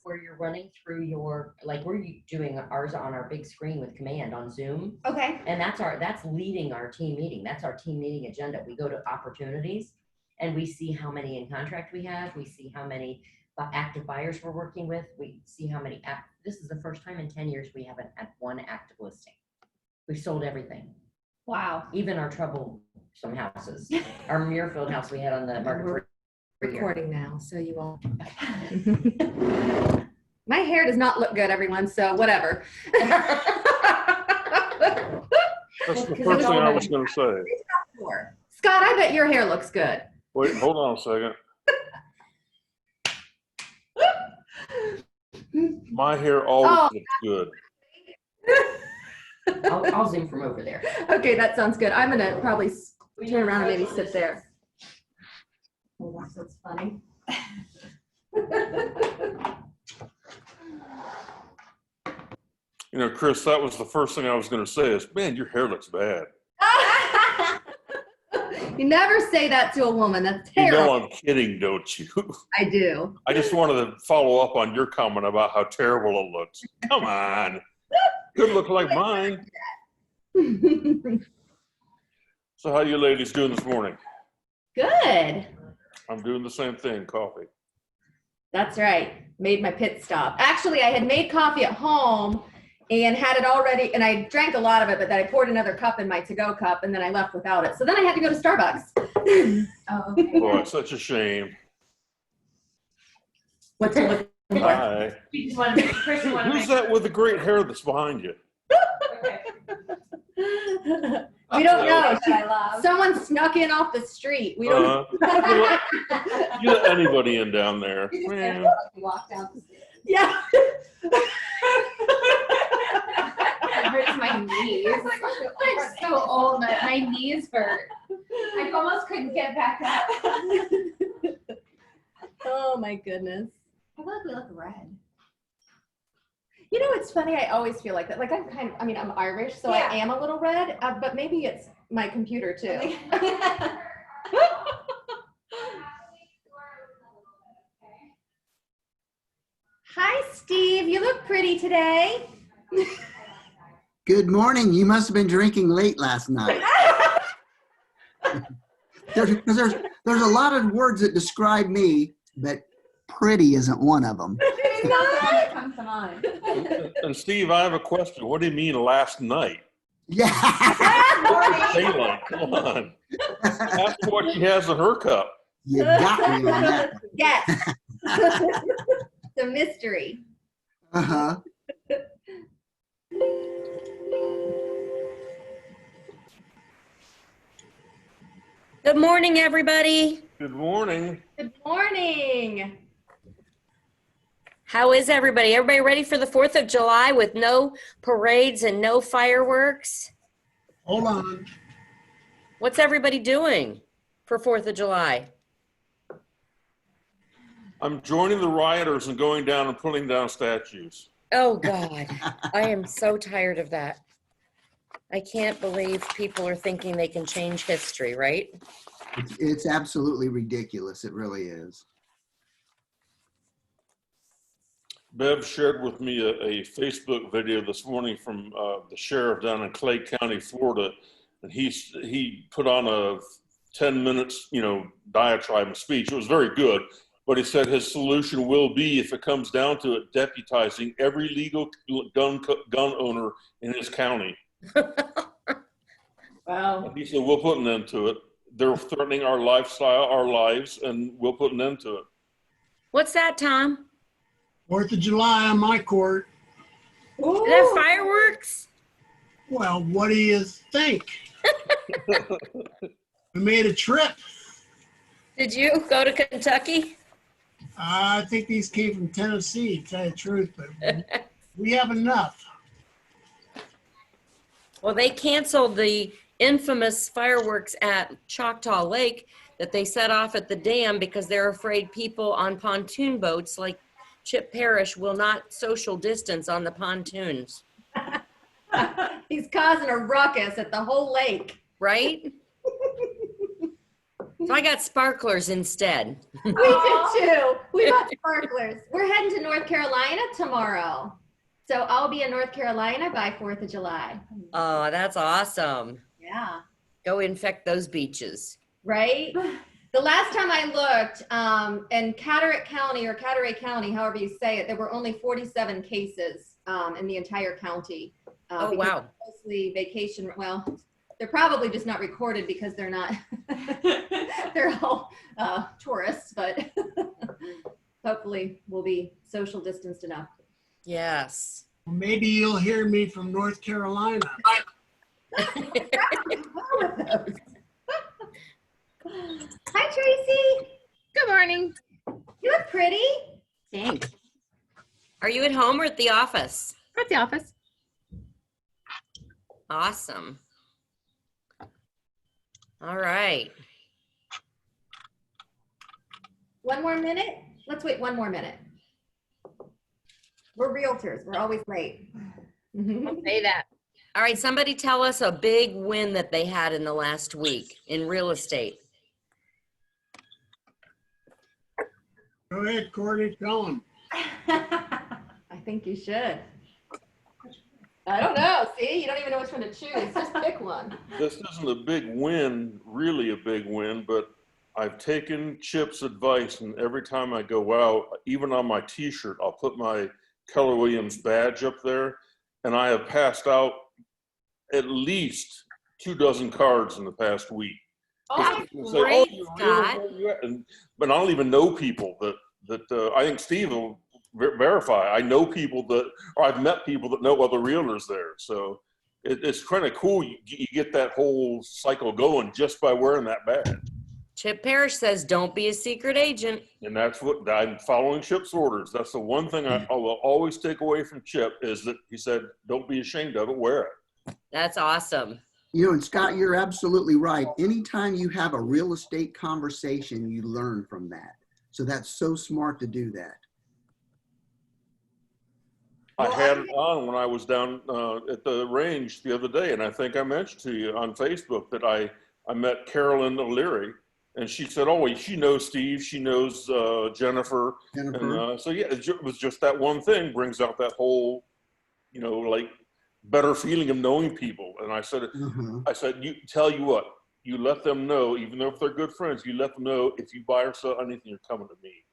where you're running through your, like we're doing ours on our big screen with command on Zoom. Okay. And that's leading our team meeting. That's our team meeting agenda. We go to opportunities and we see how many in contract we have. We see how many active buyers we're working with. We see how many, this is the first time in 10 years we have one active listing. We've sold everything. Wow. Even our troublesome houses. Our Muirfield house we had on the market for recording now, so you all. My hair does not look good, everyone, so whatever. That's the first thing I was going to say. Scott, I bet your hair looks good. Wait, hold on a second. My hair always looks good. I'll zoom from over there. Okay, that sounds good. I'm gonna probably turn around and maybe sit there. Oh, that's funny. You know, Chris, that was the first thing I was going to say is, man, your hair looks bad. You never say that to a woman. That's terrible. You know I'm kidding, don't you? I do. I just wanted to follow up on your comment about how terrible it looks. Come on. Could look like mine. So how you ladies doing this morning? Good. I'm doing the same thing, coffee. That's right. Made my pit stop. Actually, I had made coffee at home and had it already, and I drank a lot of it, but then I poured another cup in my to-go cup, and then I left without it. So then I had to go to Starbucks. Oh, okay. Boy, it's such a shame. What's it looking for? Hi. Who's that with the great hair that's behind you? We don't know. Someone snuck in off the street. We don't know. You let anybody in down there. You walk down the stairs. Yeah. It hurts my knees. I'm so old that my knees hurt. I almost couldn't get back up. Oh my goodness. I feel like we look red. You know, it's funny. I always feel like that. Like I'm I'm Irish, so Yeah. I am a little red, but maybe it's my computer too. Hi, Steve. You look pretty today. Good morning. You must have been drinking late last night. There's a lot of words that describe me, but pretty isn't one of them. It's not that comes to mind. And Steve, I have a question. What do you mean last night? Yeah. Daylight, come on. Ask what she has in her cup. You got me on that. Yes. It's a mystery. Uh-huh. Good morning, everybody. Good morning. Good morning. How is everybody? Everybody ready for the 4th of July with no parades and no fireworks? Hold on. What's everybody doing for 4th of July? I'm joining the rioters and going down and pulling down statues. Oh, God. I am so tired of that. I can't believe people are thinking they can change history, right? It's absolutely ridiculous. It really is. Bev shared with me a Facebook video this morning from the sheriff down in Clay County, Florida, and he put on a 10 minutes, diatribe and speech. It was very good, but he said his solution will be, if it comes down to it, deputizing every legal gun owner in his county. Wow. And he said, we'll put an end to it. They're threatening our lifestyle, our lives, and we'll put an end to it. What's that, Tom? 4th of July on my court. Is that fireworks? Well, what do you think? We made a trip. Did you go to Kentucky? I think these came from Tennessee, to tell you the truth, but we have enough. Well, they canceled the infamous fireworks at Choctaw Lake that they set off at the dam because they're afraid people on pontoon boats like Chip Parrish will not social distance on the pontoons. He's causing a ruckus at the whole lake. Right? So I got sparklers instead. We did too. We got sparklers. We're heading to North Carolina tomorrow. So I'll be in North Carolina by 4th of July. Oh, that's awesome. Yeah. Go infect those beaches. Right? The last time I looked, in Carteret County or Carteret County, however you say it, there were only 47 cases in the entire county. Oh, because wow. mostly vacation. Well, they're probably just not recorded because they're not, they're all tourists, but hopefully we'll be social distanced enough. Yes. Well, maybe you'll hear me from North Carolina. Hi, Tracy. Good morning. You look pretty. Thanks. Are you at home or at the office? At the office. Awesome. All right. One more minute? Let's wait one more minute. We're realtors. We're always late. Say that. All right. Somebody tell us a big win that they had in the last week in real estate. Go ahead, Courtney, tell them. I think you should. I don't know. See, you don't even know which one to choose. Just pick one. This isn't a big win, really a big win, but I've taken Chip's advice, and every time I go out, even on my t-shirt, I'll put my Keller Williams badge up there, and I have passed out at least 24 cards in the past week. Oh, People great, "Oh, Scott. where you at?" But I don't even know people that I think Steve will verify. I know people or I've met people that know other realtors there. So it's kind of cool. You get that whole cycle going just by wearing that badge. Chip Parrish says, don't be a secret agent. And that's what I'm following Chip's orders. That's the one thing I will always take away from Chip is that he said, don't be ashamed of it, wear it. That's awesome. You know, and Scott, you're absolutely right. Anytime you have a real estate conversation, you learn from that. So that's so smart to do that. I had it on when I was down at the range the other day, and I think I mentioned to you on Facebook that I met Carolyn O'Leary, and she said, oh, she knows Steve, she knows Jennifer. Jennifer. And so, yeah, it was just that one thing brings out that whole, like better feeling of knowing people. And I said, tell you what, you let them know, even though if they're good friends, you let them know if you buy or sell anything, you're coming to me.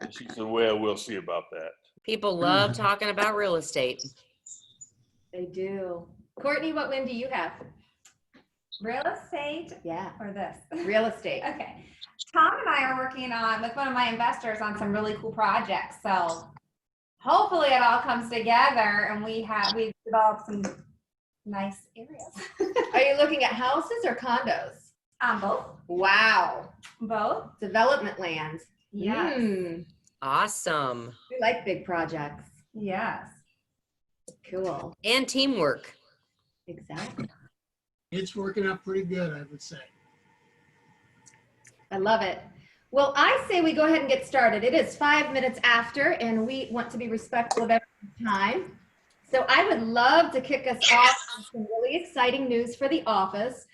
And she said, well, we'll see about that. People love talking about real estate. They do. Courtney, what win do you have? Real estate Yeah, or this? real estate. Okay. Tom and I are working on, with one of my investors, on some really cool projects. So hopefully it all comes together and we've developed some nice areas. Are you looking at houses or condos? Both. Wow. Both. Development land. Yes. Awesome. We like big projects. Yes. Cool. And teamwork. Exactly. It's working out pretty good, I would say. I love it. Well, I say we go ahead and get started. It is 5 minutes after, and we want to be respectful of everyone's time. So I would love to kick us off with some really exciting news for the office.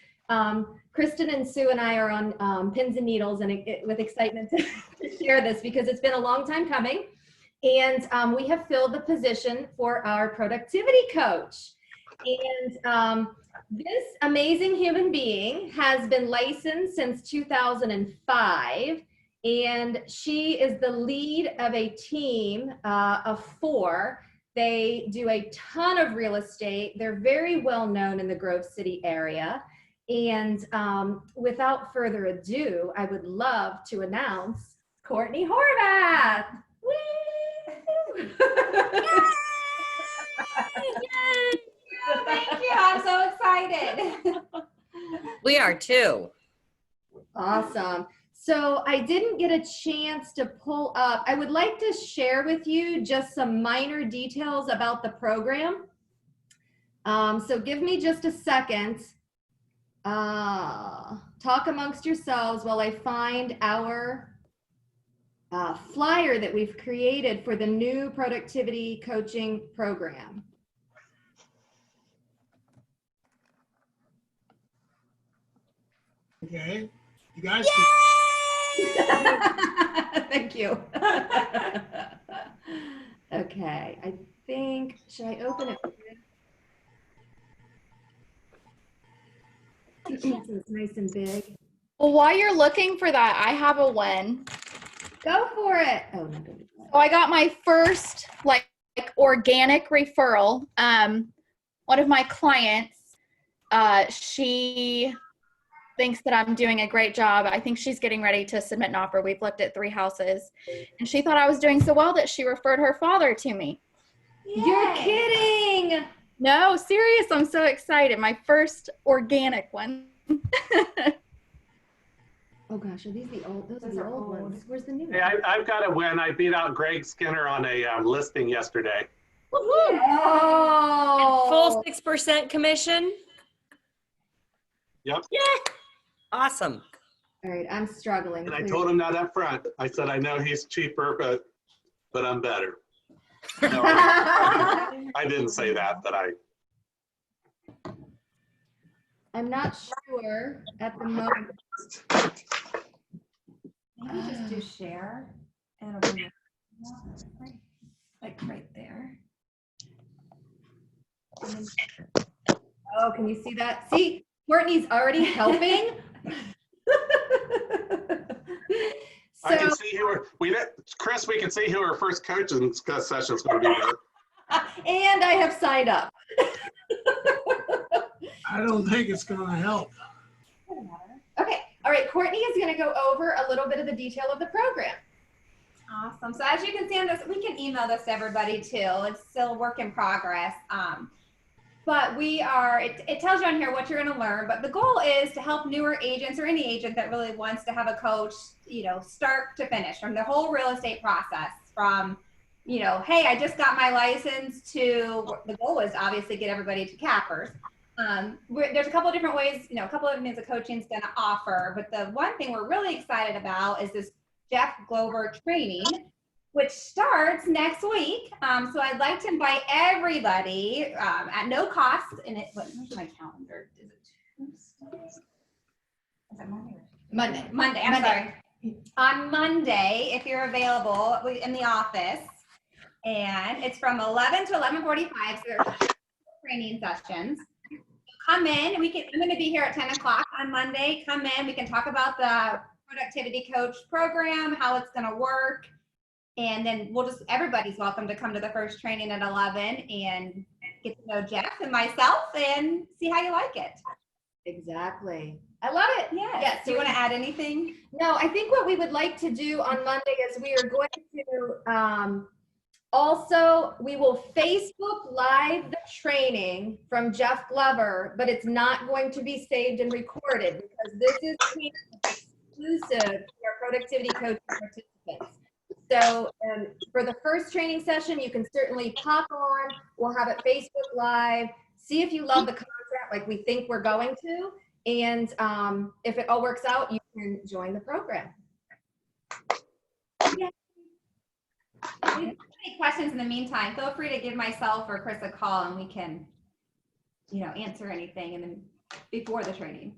Kristen and Sue and I are on pins and needles and with excitement to share this because it's been a long time coming. And we have filled the position for our productivity coach. And this amazing human being has been licensed since 2005. And she is the lead of a team of 4. They do a ton of real estate. They're very well known in the Grove City area. And without further ado, I would love to announce Courtney Horvath. Woo! Thank you. I'm so excited. We are too. Awesome. So I didn't get a chance to pull up. I would like to share with you just some minor details about the program. So give me just a second. Talk amongst yourselves while I find our flyer that we've created for the new productivity coaching program. Okay, you guys. Thank you. Okay, I think, should I open it? So it's nice and big. Well, while you're looking for that, I have a win. Go for it. Oh, no, don't do that. So I got my first like organic referral. One of my clients, she thinks that I'm doing a great job. I think she's getting ready to submit an offer. We've looked at 3 houses, and she thought I was doing so well that she referred her father to me. You're kidding. No, serious. I'm so excited. My first organic one. Oh gosh, are these the old? Those are the old ones. Where's the new Hey, one? I've got a win. I beat out Greg Skinner on a listing yesterday. Oh, Full 6% commission? Yep. Yeah. Awesome. all right, I'm struggling. And I told him that up front. I said, I know he's cheaper, but I'm better. No, I didn't say that, but I'm not sure at the moment. Maybe just do share and it'll bring it like right there. Oh, can you see that? See, Courtney's already helping. I can see who Chris, we can see who our first coaching session is going to be with. And I have signed up. I don't think it's going to help. Okay, all right, Courtney is going to go over a little bit of the detail of the program. Awesome. So as you can see on this, we can email this to everybody too. It's still a work in progress. But it tells you on here what you're going to learn. But the goal is to help newer agents or any agent that really wants to have a coach, start to finish from the whole real estate process from, hey, I just got my license to the goal is obviously get everybody to cappers. There's a couple of different ways, a couple of things that coaching is going to offer. But the one thing we're really excited about is this Jeff Glover training, which starts next week. So I'd like to invite everybody at no cost. And where's my calendar? Is it Tuesday? Is it Monday? Monday. I'm sorry. On Monday, if you're available in the office, and it's from 11 to 11:45. So there's training sessions. Come in. I'm going to be here at 10 o'clock on Monday. Come in. We can talk about the productivity coach program, how it's going to work. And then everybody's welcome to come to the first training at 11 and get to know Jeff and myself and see how you like it. Exactly. I love it. Yes. Do you want to add anything? No, I think what we would like to do on Monday is we are going to also, we will Facebook Live the training from Jeff Glover, but it's not going to be saved and recorded because this is exclusive to our productivity coaching participants. So for the first training session, you can certainly pop on. We'll have it Facebook Live. See if you love the content like we think we're going to. And if it all works out, you can join the program. Yeah. If you have any questions in the meantime, feel free to give myself or Chris a call and we can, answer anything and then before the training.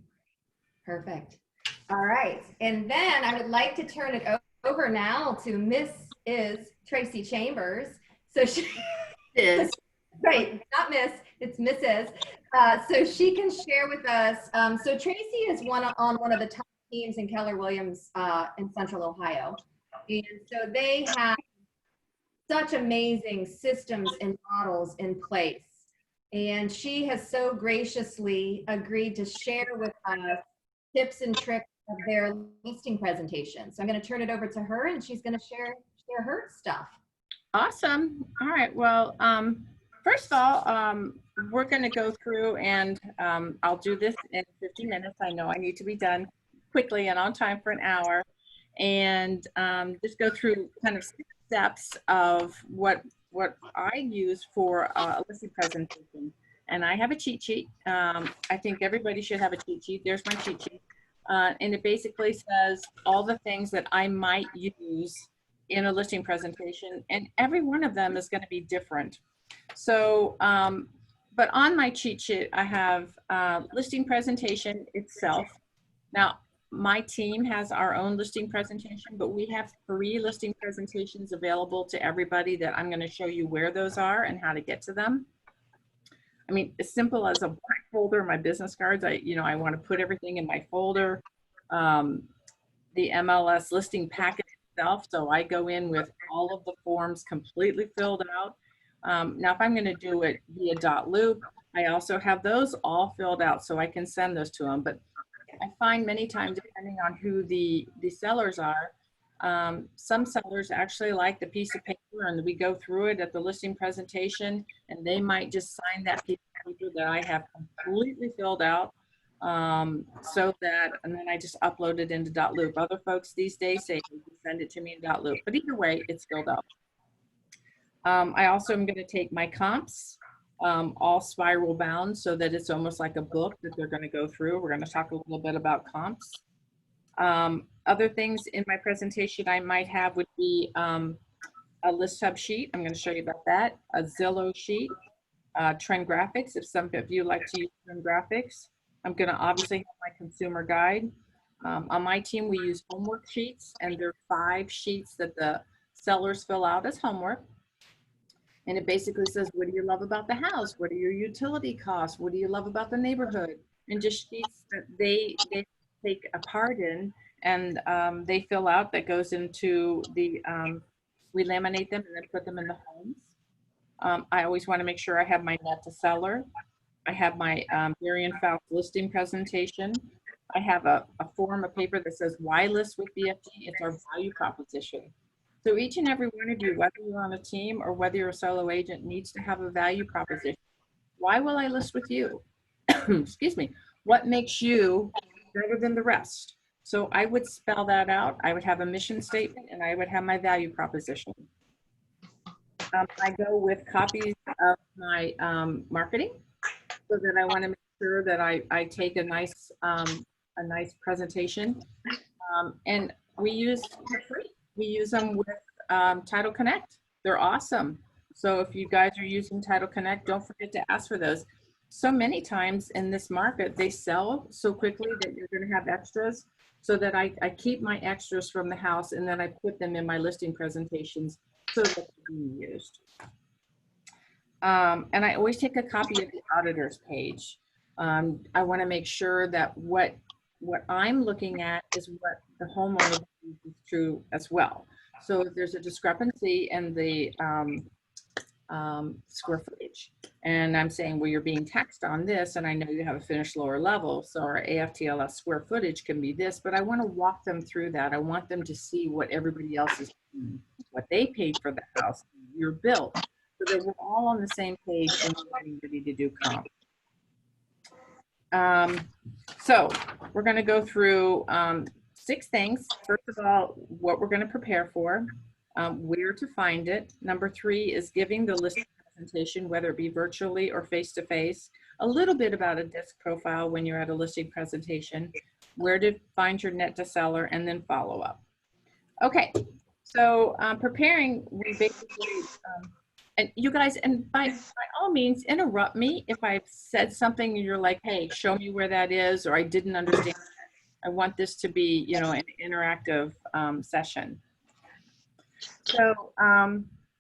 Perfect. All right. And then I would like to turn it over now to Mrs. Tracy Chambers. So she is right, not Miss, it's Mrs. So she can share with us. So Tracy is on one of the top teams in Keller Williams in Central Ohio. And so they have such amazing systems and models in place. And she has so graciously agreed to share with us tips and tricks of their listing presentation. So I'm going to turn it over to her and she's going to share her stuff. Awesome. All right. Well, first of all, we're going to go through and I'll do this in 50 minutes. I know I need to be done quickly and on time for an hour. And just go through kind of 6 steps of what I use for a listing presentation. And I have a cheat sheet. I think everybody should have a cheat sheet. There's my cheat sheet. And it basically says all the things that I might use in a listing presentation. And every one of them is going to be different. So, but on my cheat sheet, I have listing presentation itself. Now, my team has our own listing presentation, but we have 3 listing presentations available to everybody that I'm going to show you where those are and how to get to them. I mean, as simple as a black folder, my business cards, I want to put everything in my folder. The MLS listing packet itself, so I go in with all of the forms completely filled out. Now, if I'm going to do it via .loop, I also have those all filled out so I can send those to them. But I find many times, depending on who the sellers are, some sellers actually like the piece of paper, and we go through it at the listing presentation, and they might just sign that piece of paper that I have completely filled out, so that, and then I just upload it into .loop. Other folks these days say send it to me in .loop, but either way, it's filled out. I also am going to take my comps, all spiral bound, so that it's almost like a book that they're going to go through. We're going to talk a little bit about comps. Other things in my presentation I might have would be a list hub sheet. I'm going to show you about that. A Zillow sheet, trend graphics, if some of you like to use trend graphics. I'm going to obviously have my consumer guide. On my team, we use homework sheets, and there are 5 sheets that the sellers fill out as homework. And it basically says, what do you love about the house? What are your utility costs? What do you love about the neighborhood? And just sheets that they take a part in, and they fill out, that goes into the, we laminate them and then put them in the homes. I always want to make sure I have my net to seller. I have my Marion Faust listing presentation. I have a form of paper that says why list with BFG. It's our value proposition. So each and every one of you, whether you're on a team or whether you're a solo agent, needs to have a value proposition. Why will I list with you? Excuse me. What makes you better than the rest? So I would spell that out. I would have a mission statement, and I would have my value proposition. I go with copies of my marketing, so that I want to make sure that I take a nice presentation. And we use for free. We use them with Title Connect. They're awesome. So if you guys are using Title Connect, don't forget to ask for those. So many times in this market, they sell so quickly that you're going to have extras, so that I keep my extras from the house, and then I put them in my listing presentations so that they're being used. And I always take a copy of the auditor's page. I want to make sure that what I'm looking at is what the homeowner is true as well. So if there's a discrepancy in the square footage, and I'm saying, well, you're being taxed on this, and I know you have a finished lower level, so our AFTLS square footage can be this, but I want to walk them through that. I want them to see what everybody else is doing, what they paid for the house, your bill, so that we're all on the same page and getting ready to do comp. So we're going to go through 6 things. First of all, what we're going to prepare for, where to find it. Number 3 is giving the listing presentation, whether it be virtually or face-to-face, a little bit about a disc profile when you're at a listing presentation, where to find your net to seller, and then follow up. Okay, so preparing, we basically, and you guys, and by all means, interrupt me if I've said something and you're like, hey, show me where that is, or I didn't understand. I want this to be, you know, an interactive session. So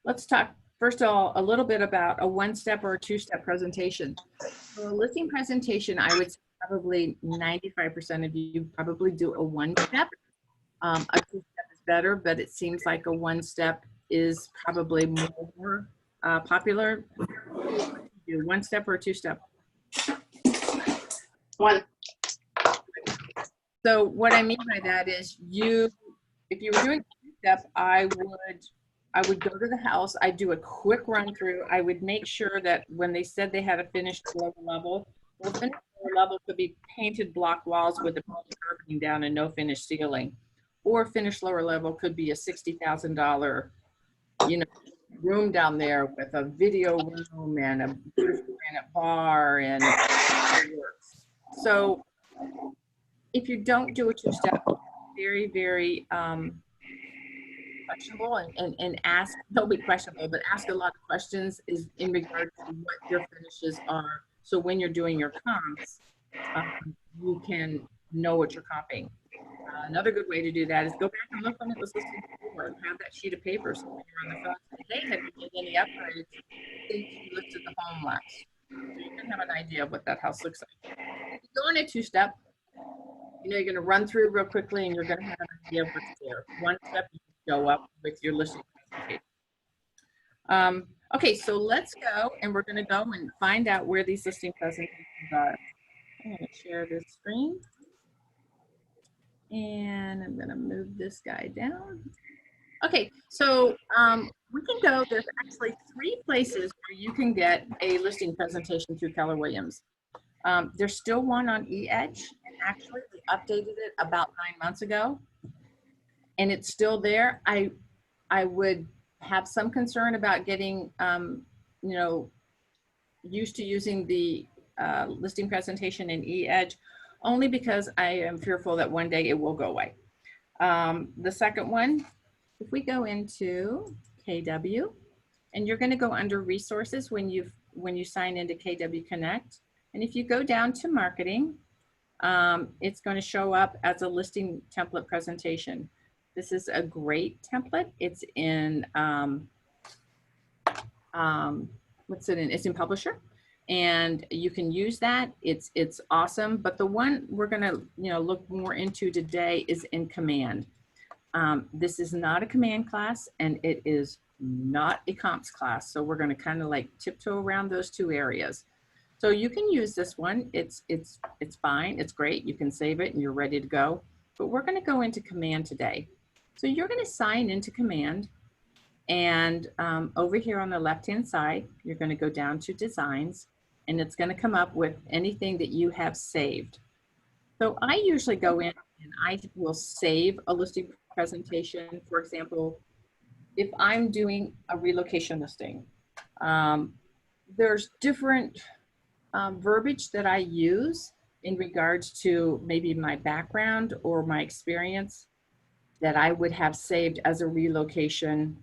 let's talk, first of all, a little bit about a 1-step or a 2-step presentation. For a listing presentation, I would say probably 95% of you probably do a 1-step. A 2-step is better, but it seems like a 1-step is probably more popular. Do 1-step or a 2-step? 1. So what I mean by that is, if you were doing a 2-step, I would go to the house. I'd do a quick run through. I would make sure that when they said they had a finished lower level, well, finished lower level could be painted block walls with the carpeting down and no finished ceiling, or finished lower level could be a $60,000, you know, room down there with a video room and a beautiful granite bar and so if you don't do a 2-step, very, very questionable and ask, don't be questionable, but ask a lot of questions is in regards to what your finishes are. So when you're doing your comps, you can know what you're copying. Another good way to do that is go back and look when it was listed before and have that sheet of paper so when you're on the phone. Say, hey, have you made any upgrades since you listed the home last? So you can have an idea of what that house looks like. If you go in a two-step, you know, you're going to run through real quickly and you're going to have an idea of what's there. One step, you can go up with your listing presentation. Okay, so let's go and we're going to go and find out where these listing presentations are. I'm going to share this screen. And I'm going to move this guy down. Okay, so we can go, there's actually 3 places where you can get a listing presentation through Keller Williams. There's still one on eEdge, and actually we updated it about 9 months ago, and it's still there. I would have some concern about getting, you know, used to using the listing presentation in eEdge, only because I am fearful that one day it will go away. The second one, if we go into KW, and you're going to go under resources when you sign into KW Connect, and if you go down to marketing, it's going to show up as a listing template presentation. This is a great template. It's in what's it in? It's in Publisher, and you can use that. It's awesome. But the one we're going to look more into today is in Command. This is not a Command class, and it is not a comps class. So we're going to kind of like tiptoe around those 2 areas. So you can use this one. It's fine. It's great. You can save it and you're ready to go. But we're going to go into Command today. So you're going to sign into Command. And over here on the left-hand side, you're going to go down to Designs, and it's going to come up with anything that you have saved. So I usually go in and I will save a listing presentation. For example, if I'm doing a relocation listing, there's different verbiage that I use in regards to maybe my background or my experience that I would have saved as a relocation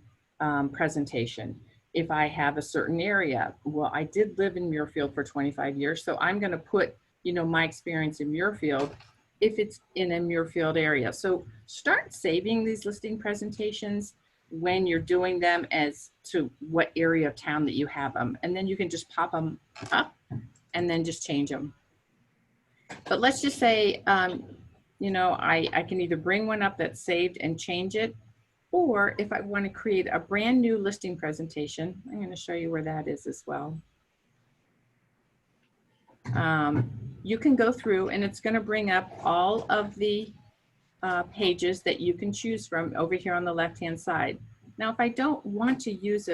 presentation. If I have a certain area, well, I did live in Muirfield for 25 years, so I'm going to put, my experience in Muirfield if it's in a Muirfield area. So start saving these listing presentations when you're doing them as to what area of town that you have them, and then you can just pop them up and then just change them. But let's just say, I can either bring one up that's saved and change it, or if I want to create a brand new listing presentation, I'm going to show you where that is as well. You can go through and it's going to bring up all of the pages that you can choose from over here on the left-hand side. Now, if I don't want to use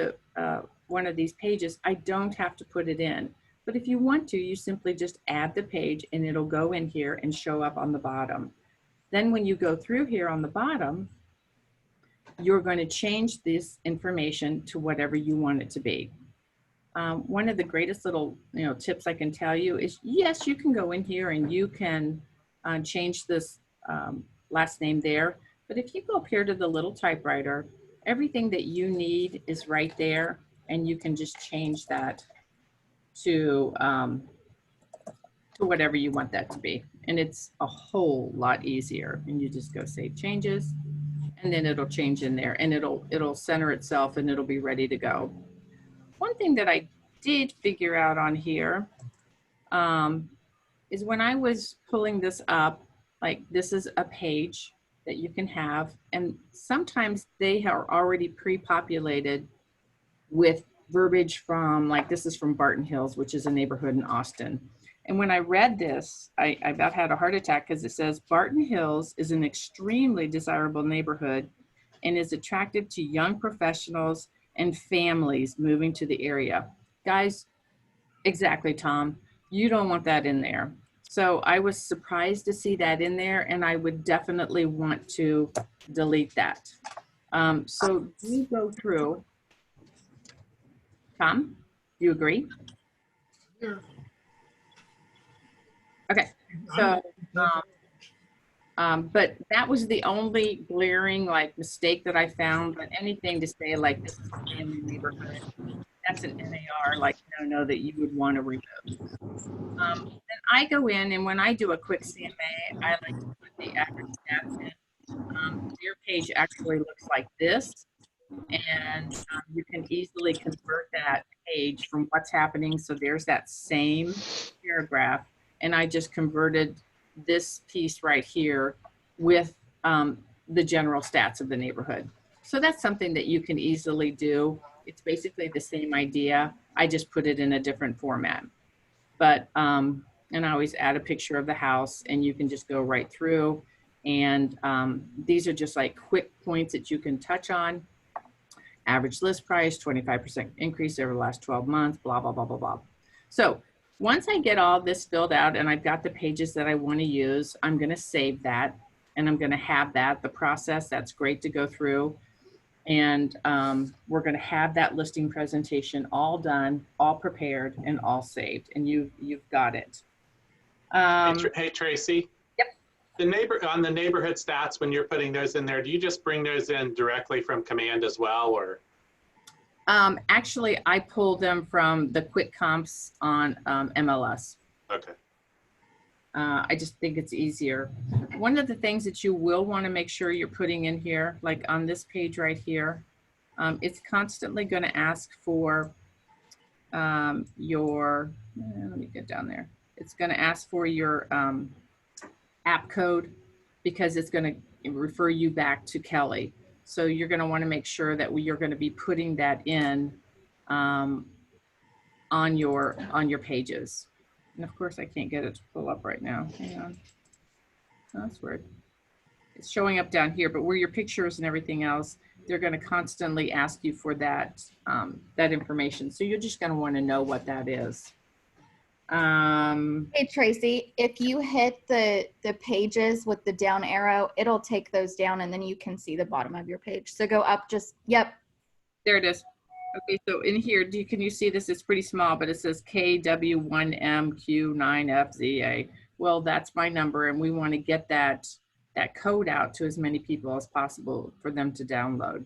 one of these pages, I don't have to put it in. But if you want to, you simply just add the page and it'll go in here and show up on the bottom. Then when you go through here on the bottom, you're going to change this information to whatever you want it to be. One of the greatest little tips I can tell you is, yes, you can go in here and you can change this last name there. But if you go up here to the little typewriter, everything that you need is right there, and you can just change that to whatever you want that to be. And it's a whole lot easier. And you just go save changes, and then it'll change in there, and it'll center itself and it'll be ready to go. One thing that I did figure out on here is when I was pulling this up, like this is a page that you can have, and sometimes they are already pre-populated with verbiage from, like this is from Barton Hills, which is a neighborhood in Austin. And when I read this, I about had a heart attack because it says Barton Hills is an extremely desirable neighborhood and is attractive to young professionals and families moving to the area. Guys, exactly, Tom. You don't want that in there. So I was surprised to see that in there, and I would definitely want to delete that. So you go through. Tom, do you agree? Yeah. Okay, so, but that was the only glaring mistake that I found. But anything to say like this is a family neighborhood, that's an NAR, like no that you would want to remove. Then I go in, and when I do a quick CMA, I like to put the average stats in. Your page actually looks like this, and you can easily convert that page from what's happening. So there's that same paragraph, and I just converted this piece right here with the general stats of the neighborhood. So that's something that you can easily do. It's basically the same idea. I just put it in a different format. But, and I always add a picture of the house, and you can just go right through. And these are just like quick points that you can touch on. Average list price, 25% increase over the last 12 months, blah, blah, blah, blah, blah. So once I get all this filled out and I've got the pages that I want to use, I'm going to save that, and I'm going to have that, the process. That's great to go through. And we're going to have that listing presentation all done, all prepared, and all saved. And you've got it. Hey, Tracy. Yep. On the neighborhood stats, when you're putting those in there, do you just bring those in directly from command as well, or? Actually, I pull them from the quick comps on MLS. Okay. I just think it's easier. One of the things that you will want to make sure you're putting in here, like on this page right here, it's constantly going to ask for your, let me get down there. It's going to ask for your app code, because it's going to refer you back to Kelly. So you're going to want to make sure that you're going to be putting that in on your pages. And of course, I can't get it to pull up right now. Hang on. Oh, that's weird. It's showing up down here, but where your pictures and everything else, they're going to constantly ask you for that that information. So you're just going to want to know what that is. Hey, Tracy, if you hit the pages with the down arrow, it'll take those down, and then you can see the bottom of your page. So go up, yep. There it is. Okay, so in here, can you see this? It's pretty small, but it says KW1MQ9FZA. Well, that's my number, and we want to get that code out to as many people as possible for them to download.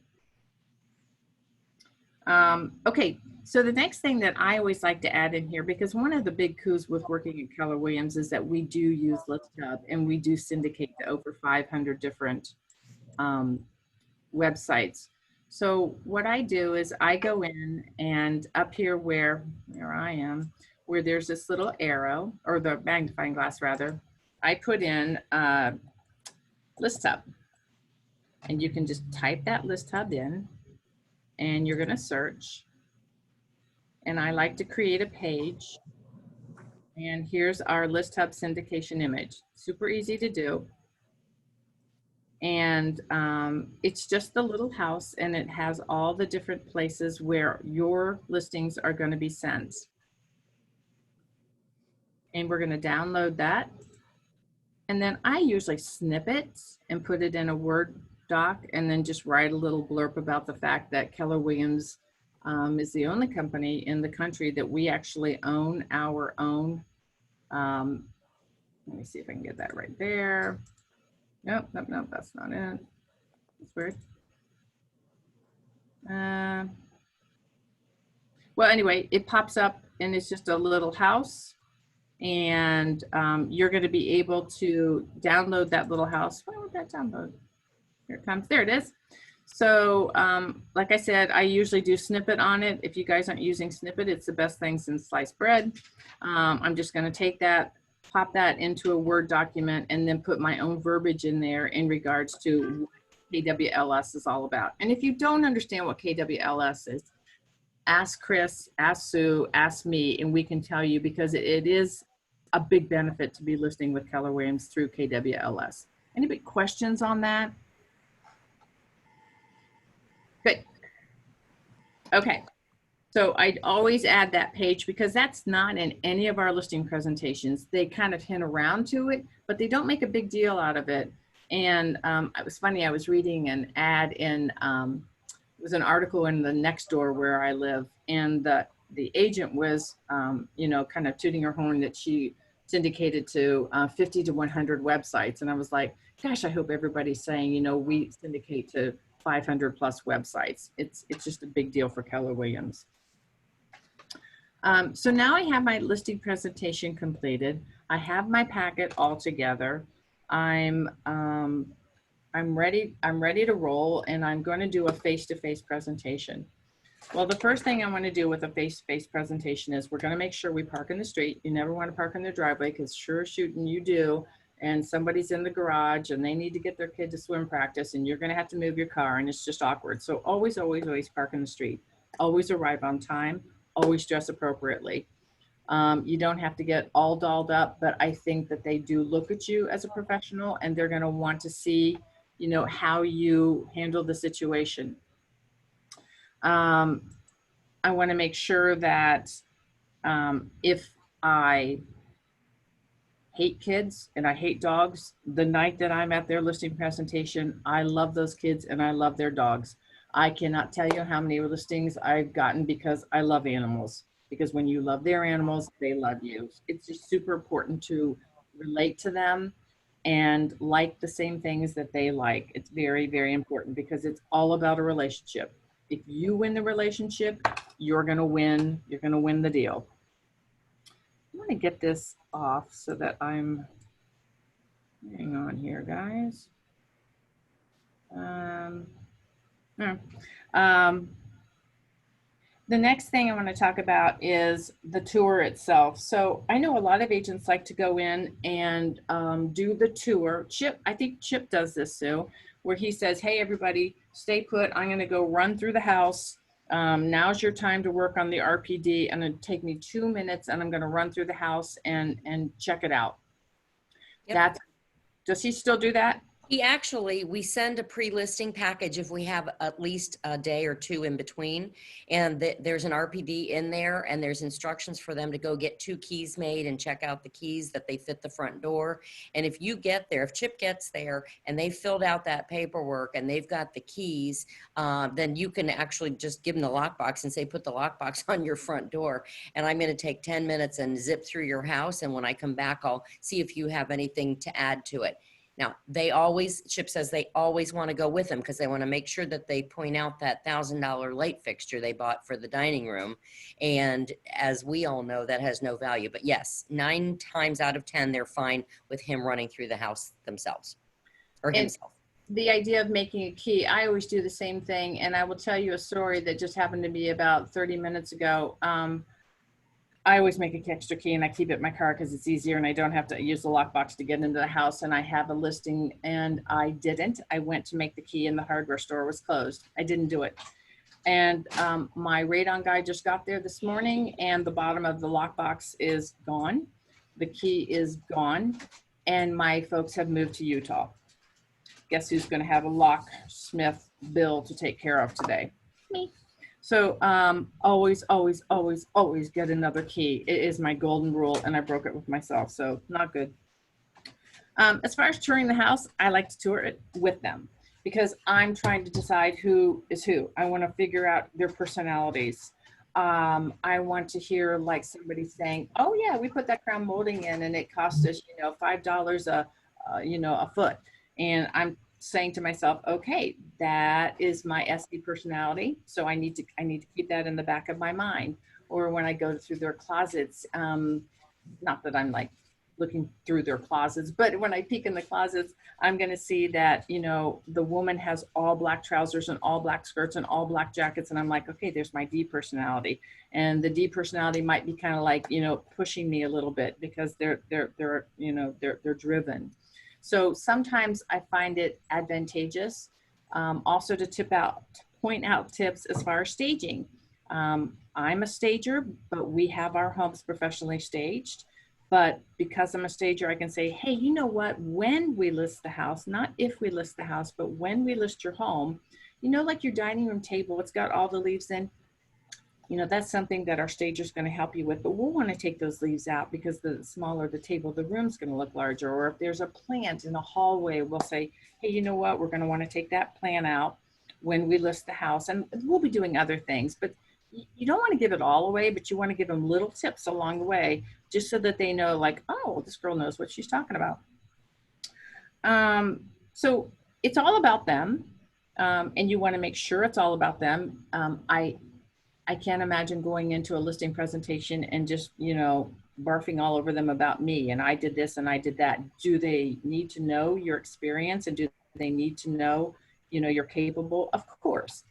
Okay, so the next thing that I always like to add in here, because one of the big coups with working at Keller Williams is that we do use ListHub, and we do syndicate to over 500 different websites. So what I do is I go in, and up here where I am, where there's this little arrow, or the magnifying glass rather, I put in ListHub. And you can just type that ListHub in, and you're going to search. And I like to create a page. And here's our ListHub syndication image. Super easy to do. And it's just the little house, and it has all the different places where your listings are going to be sent. And we're going to download that. And then I usually snip it and put it in a Word doc, and then just write a little blurb about the fact that Keller Williams is the only company in the country that we actually own our own. Let me see if I can get that right there. Nope, that's not it. That's weird. Well, anyway, it pops up, and it's just a little house, and you're going to be able to download that little house. Why would that download? Here it comes. There it is. So like I said, I usually do snippet on it. If you guys aren't using snippet, it's the best thing since sliced bread. I'm just going to take that, pop that into a Word document, and then put my own verbiage in there in regards to what KWLS is all about. And if you don't understand what KWLS is, ask Chris, ask Sue, ask me, and we can tell you, because it is a big benefit to be listing with Keller Williams through KWLS. Any big questions on that? Good. Okay. So I'd always add that page, because that's not in any of our listing presentations. They kind of hint around to it, but they don't make a big deal out of it. And it was funny, I was reading an ad in, it was an article in the Nextdoor where I live, and the agent was, you know, kind of tooting her horn that she syndicated to 50 to 100 websites. And I was like, gosh, I hope everybody's saying, you know, we syndicate to 500 plus websites. It's just a big deal for Keller Williams. So now I have my listing presentation completed. I have my packet all together. I'm ready to roll, and I'm going to do a face-to-face presentation. Well, the first thing I want to do with a face-to-face presentation is we're going to make sure we park in the street. You never want to park in their driveway, because sure as shooting you do, and somebody's in the garage and they need to get their kid to swim practice, and you're going to have to move your car, and it's just awkward. So always, always, always park in the street. Always arrive on time. Always dress appropriately. You don't have to get all dolled up, but I think that they do look at you as a professional, and they're going to want to see, you know, how you handle the situation. I want to make sure that if I hate kids and I hate dogs, the night that I'm at their listing presentation, I love those kids and I love their dogs. I cannot tell you how many listings I've gotten because I love animals. Because when you love their animals, they love you. It's just super important to relate to them and like the same things that they like. It's very, very important because it's all about a relationship. If you win the relationship, you're going to win. You're going to win the deal. I'm going to get this off so that hang on here, guys. The next thing I want to talk about is the tour itself. So I know a lot of agents like to go in and do the tour. I think Chip does this too, where he says, hey, everybody, stay put. I'm going to go run through the house. Now's your time to work on the RPD, and it'll take me 2 minutes, and I'm going to run through the house and check it out. Yep. Does he still do that? We send a pre-listing package if we have at least a day or two in between, and there's an RPD in there, and there's instructions for them to go get 2 keys made and check out the keys that they fit the front door. And if you get there, if Chip gets there and they filled out that paperwork and they've got the keys, then you can actually just give them the lockbox and say, put the lockbox on your front door. And I'm going to take 10 minutes and zip through your house. And when I come back, I'll see if you have anything to add to it. Now, Chip says they always want to go with them because they want to make sure that they point out that $1,000 light fixture they bought for the dining room. And as we all know, that has no value. But yes, 9 times out of 10, they're fine with him running through the house themselves or himself. The idea of making a key, I always do the same thing. And I will tell you a story that just happened to me about 30 minutes ago. I always make a extra key and I keep it in my car because it's easier and I don't have to use the lockbox to get into the house. And I have a listing and I didn't. I went to make the key and the hardware store was closed. I didn't do it. And my radon guy just got there this morning and the bottom of the lockbox is gone. The key is gone. And my folks have moved to Utah. Guess who's going to have a locksmith bill to take care of today? Me. So always, always, always, always get another key. It is my golden rule, and I broke it with myself, so not good. As far as touring the house, I like to tour it with them because I'm trying to decide who is who. I want to figure out their personalities. I want to hear like somebody saying, "Oh yeah, we put that crown molding in, and it cost us, $5 a foot," and I'm saying to myself, okay, that is my SD personality. So I need to keep that in the back of my mind. Or when I go through their closets, not that I'm like looking through their closets, but when I peek in the closets, I'm going to see that, the woman has all black trousers and all black skirts and all black jackets. And I'm like, okay, there's my D personality. And the D personality might be kind of like, pushing me a little bit because they're driven. So sometimes I find it advantageous also to point out tips as far as staging. I'm a stager, but we have our homes professionally staged. But because I'm a stager, I can say, hey, you know what? When we list the house, not if we list the house, but when we list your home, like your dining room table, it's got all the leaves in. That's something that our stager is going to help you with, but we'll want to take those leaves out because the smaller the table, the room's going to look larger. Or if there's a plant in a hallway, we'll say, hey, you know what? We're going to want to take that plant out when we list the house. And we'll be doing other things, but you don't want to give it all away, but you want to give them little tips along the way, just so that they know like, oh, this girl knows what she's talking about. So it's all about them. And you want to make sure it's all about them. I can't imagine going into a listing presentation and just, barfing all over them about me and I did this and I did that. Do they need to know your experience and do they need to know, you're capable? Of course.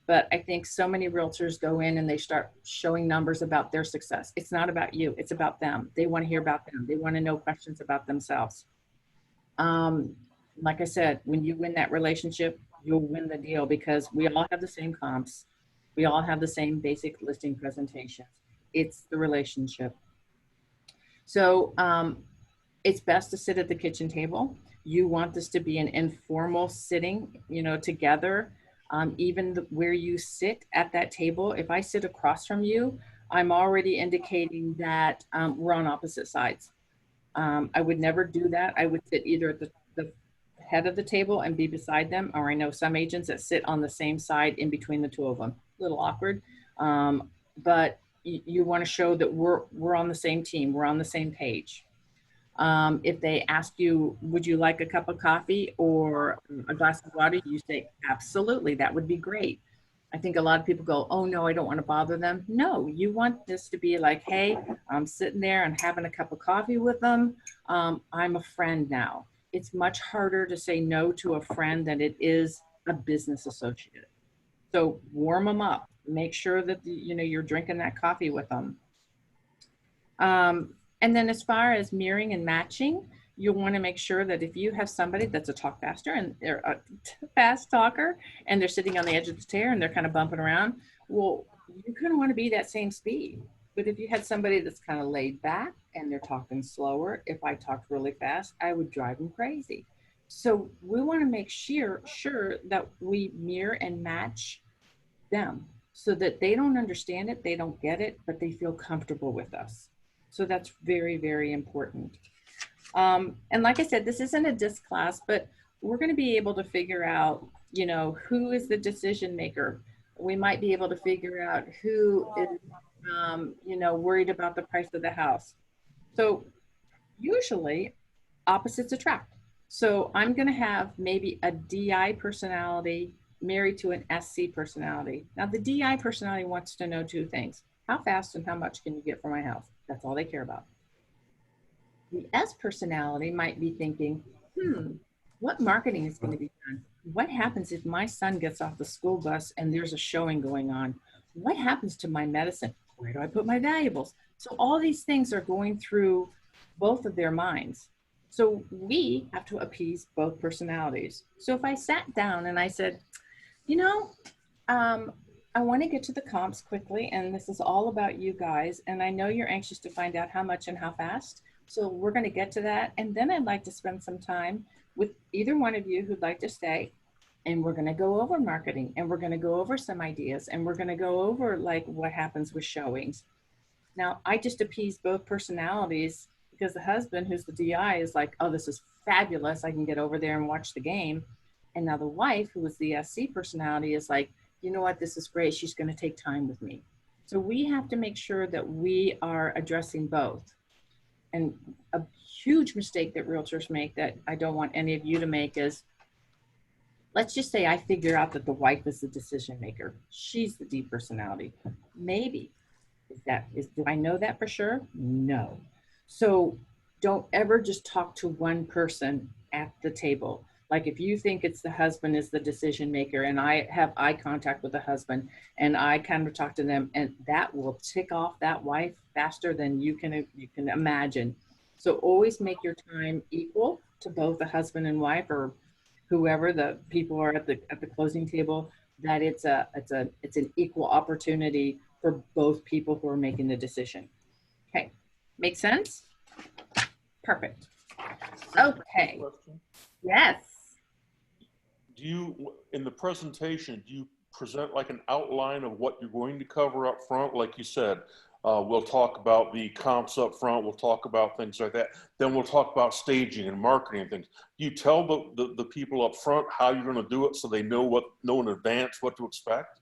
But I think so many realtors go in and they start showing numbers about their success. It's not about you. It's about them. They want to hear about them. They want to know questions about themselves. Like I said, when you win that relationship, you'll win the deal because we all have the same comps. We all have the same basic listing presentations. It's the relationship. So it's best to sit at the kitchen table. You want this to be an informal sitting, together. Even where you sit at that table, if I sit across from you, I'm already indicating that we're on opposite sides. I would never do that. I would sit either at the head of the table and be beside them, or I know some agents that sit on the same side in between the two of them. A little awkward, but you want to show that we're on the same team, we're on the same page. If they ask you, would you like a cup of coffee or a glass of water? You say, absolutely, that would be great. I think a lot of people go, oh no, I don't want to bother them. No, you want this to be like, hey, I'm sitting there and having a cup of coffee with them. I'm a friend now. It's much harder to say no to a friend than it is a business associate. So warm them up. Make sure that you're drinking that coffee with them. And then as far as mirroring and matching, you'll want to make sure that if you have somebody that's a talk faster and they're a fast talker and they're sitting on the edge of the chair and they're kind of bumping around, well, you kind of want to be that same speed. But if you had somebody that's kind of laid back and they're talking slower, if I talked really fast, I would drive them crazy. So we want to make sure that we mirror and match them so that they don't understand it, they don't get it, but they feel comfortable with us. So that's very, very important. And like I said, this isn't a disc class, but we're going to be able to figure out, who is the decision maker. We might be able to figure out who is, worried about the price of the house. So usually opposites attract. So I'm going to have maybe a DI personality married to an SC personality. Now the DI personality wants to know two things. How fast and how much can you get for my house? That's all they care about. The S personality might be thinking, what marketing is going to be done? What happens if my son gets off the school bus and there's a showing going on? What happens to my medicine? Where do I put my valuables? So all these things are going through both of their minds. So we have to appease both personalities. So if I sat down and I said, I want to get to the comps quickly, and this is all about you guys, and I know you're anxious to find out how much and how fast. So we're going to get to that. And then I'd like to spend some time with either one of you who'd like to stay. And we're going to go over marketing and we're going to go over some ideas and we're going to go over like what happens with showings. Now, I just appease both personalities because the husband, who's the DI, is like, oh, this is fabulous. I can get over there and watch the game. And now the wife, who is the SC personality, is like, you know what, this is great. She's going to take time with me. So we have to make sure that we are addressing both. And a huge mistake that realtors make that I don't want any of you to make is, let's just say I figure out that the wife is the decision maker. She's the D personality. Maybe. Do I know that for sure? No. So don't ever just talk to one person at the table. Like if you think it's the husband is the decision maker and I have eye contact with the husband and I kind of talk to them, and that will tick off that wife faster than you can imagine. So always make your time equal to both the husband and wife, or whoever the people are at the closing table, that it's an equal opportunity for both people who are making the decision. Okay, make sense? Perfect. Okay. Yes. Do you, in the presentation, do you present like an outline of what you're going to cover up front? Like you said, we'll talk about the comps up front. We'll talk about things like that. Then we'll talk about staging and marketing and things. Do you tell the people up front how you're going to do it so they know in advance what to expect?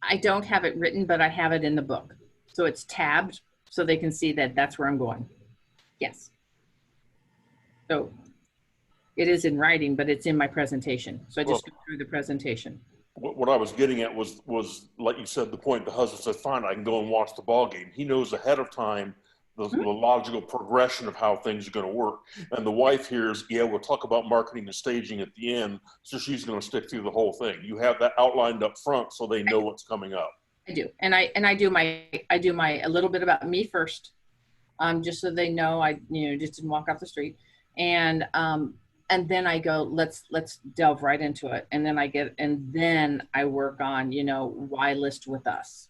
I don't have it written, but I have it in the book. So it's tabbed so they can see that that's where I'm going. Yes. So it is in writing, but it's in my presentation. So I just go through the presentation. what I was getting at was like you said, the point the husband said, fine, I can go and watch the ball game. He knows ahead of time the logical progression of how things are going to work. And the wife hears, yeah, we'll talk about marketing and staging at the end. So she's going to stick through the whole thing. You have that outlined up front so they know what's coming up. I do. And I do my a little bit about me first. Just so they know I, just didn't walk off the street. And then I go, let's delve right into it. And then I work on, why list with us.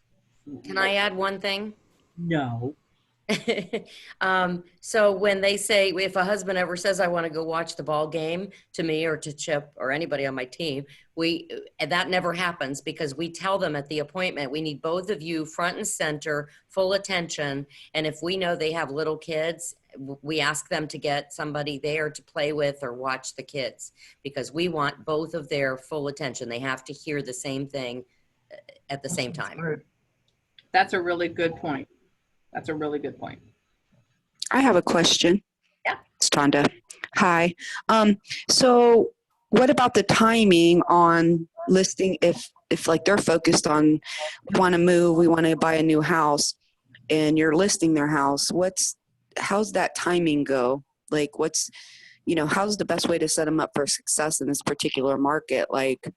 Can I add one thing? No. So when they say, if a husband ever says, I want to go watch the ball game to me or to Chip or anybody on my team, that never happens because we tell them at the appointment, we need both of you front and center, full attention. And if we know they have little kids, we ask them to get somebody there to play with or watch the kids because we want both of their full attention. They have to hear the same thing at the same time. That's a really good point. That's a really good point. I have a question. Yeah. It's Tonda. Hi. So what about the timing on listing if like they're focused on we want to move, we want to buy a new house and you're listing their house, how's that timing go? Like how's the best way to set them up for success in this particular market? Like,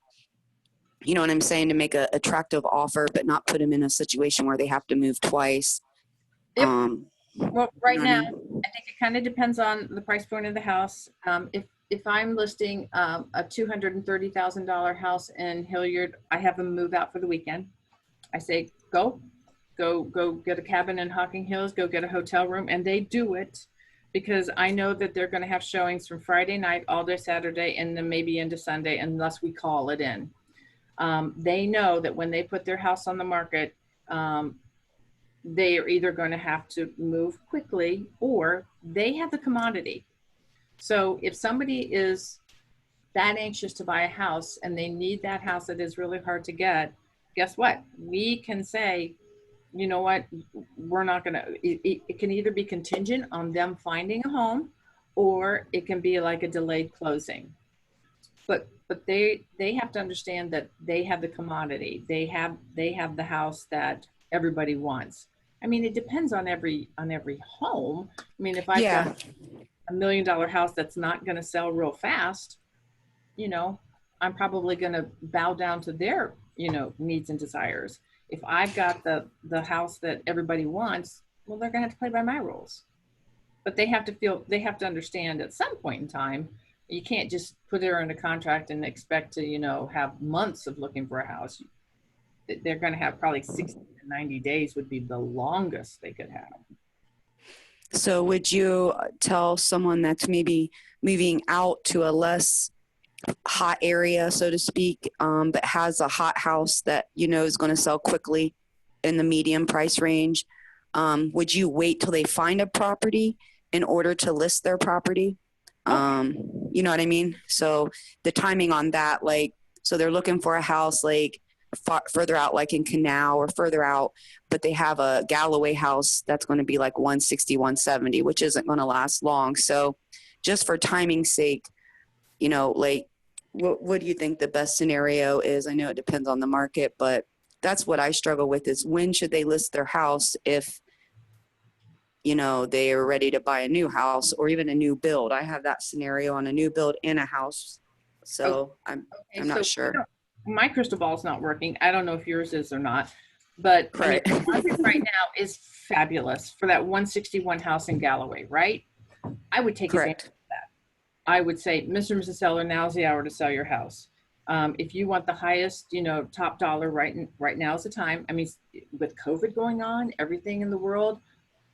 you know what I'm saying? To make an attractive offer, but not put them in a situation where they have to move twice. Yep. Well, right now, I think it kind of depends on the price point of the house. If I'm listing a $230,000 house in Hilliard, I have them move out for the weekend. I say, go get a cabin in Hocking Hills, go get a hotel room, and they do it because I know that they're going to have showings from Friday night all day Saturday and then maybe into Sunday unless we call it in. They know that when they put their house on the market, they are either going to have to move quickly or they have the commodity. So if somebody is that anxious to buy a house and they need that house that is really hard to get, guess what? We can say, you know what, we're not going to, it can either be contingent on them finding a home or it can be like a delayed closing. But they have to understand that they have the commodity. They have the house that everybody wants. I mean, it depends on every home. I mean, if I've got $1 million house that's not going to sell real fast, I'm probably going to bow down to their, needs and desires. If I've got the house that everybody wants, well, they're going to have to play by my rules. But they have to understand at some point in time, you can't just put her in a contract and expect to, have months of looking for a house. They're going to have probably 60 to 90 days would be the longest they could have. So would you tell someone that's maybe moving out to a less hot area, so to speak, but has a hot house that, is going to sell quickly in the medium price range, would you wait till they find a property in order to list their property? You know what I mean? So the timing on that, so they're looking for a house further out, like in Canal or further out, but they have a Galloway house that's going to be like 160, 170, which isn't going to last long. So just for timing's sake, what do you think the best scenario is? I know it depends on the market, but that's what I struggle with is when should they list their house if, they are ready to buy a new house or even a new build. I have that scenario on a new build in a house. So I'm not sure. My crystal ball is not working. I don't know if yours is or not, but right, the market right now is fabulous for that 161 house in Galloway, right? I would take advantage of that. I would say, Mr. and Mrs. Seller, now's the hour to sell your house. If you want the highest, top dollar right now is the time. I mean, with COVID going on, everything in the world,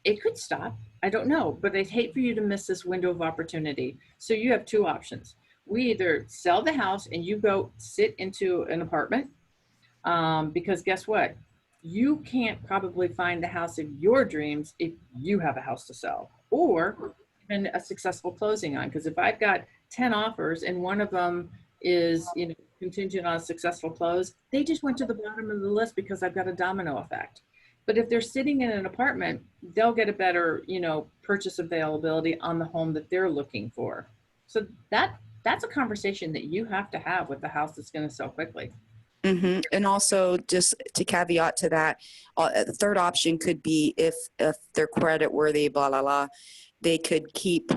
it could stop. I don't know, but I'd hate for you to miss this window of opportunity. So you have two options. We either sell the house and you go sit into an apartment because guess what? You can't probably find the house of your dreams if you have a house to sell or even a successful closing on. Because if I've got 10 offers and one of them is, contingent on a successful close, they just went to the bottom of the list because I've got a domino effect. But if they're sitting in an apartment, they'll get a better, purchase availability on the home that they're looking for. So that's a conversation that you have to have with the house that's going to sell quickly. And also, just to caveat to that, the third option could be if they're credit worthy, blah, blah, blah, they could keep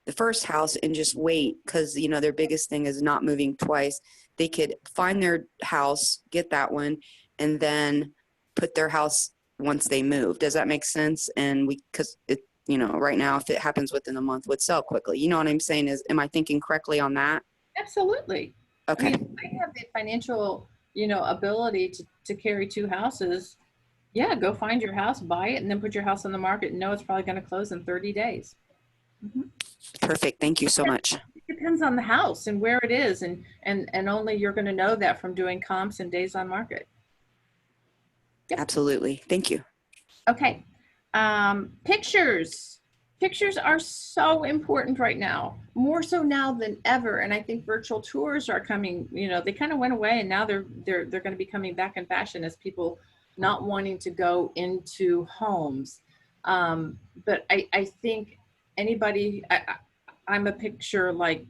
the first house and just wait because, you know, their biggest thing is not moving twice. They could find their house, get that one, and then put their house once they move. Does that make sense? And because it, you know, right now, if it happens within a month, would sell quickly. You know what I'm saying? Am I thinking correctly on that? Absolutely. Okay. I mean, I have the financial, you know, ability to carry 2 houses. Yeah, go find your house, buy it, and then put your house on the market and know it's probably going to close in 30 days. Perfect. Thank you so much. It depends on the house and where it is, and only you're going to know that from doing comps and days on market. Yep. Absolutely. Thank you. Okay. Pictures. Pictures are so important right now, more so now than ever. And I think virtual tours are coming, you know, they kind of went away and now they're going to be coming back in fashion as people not wanting to go into homes. But I think anybody, I'm a picture, like,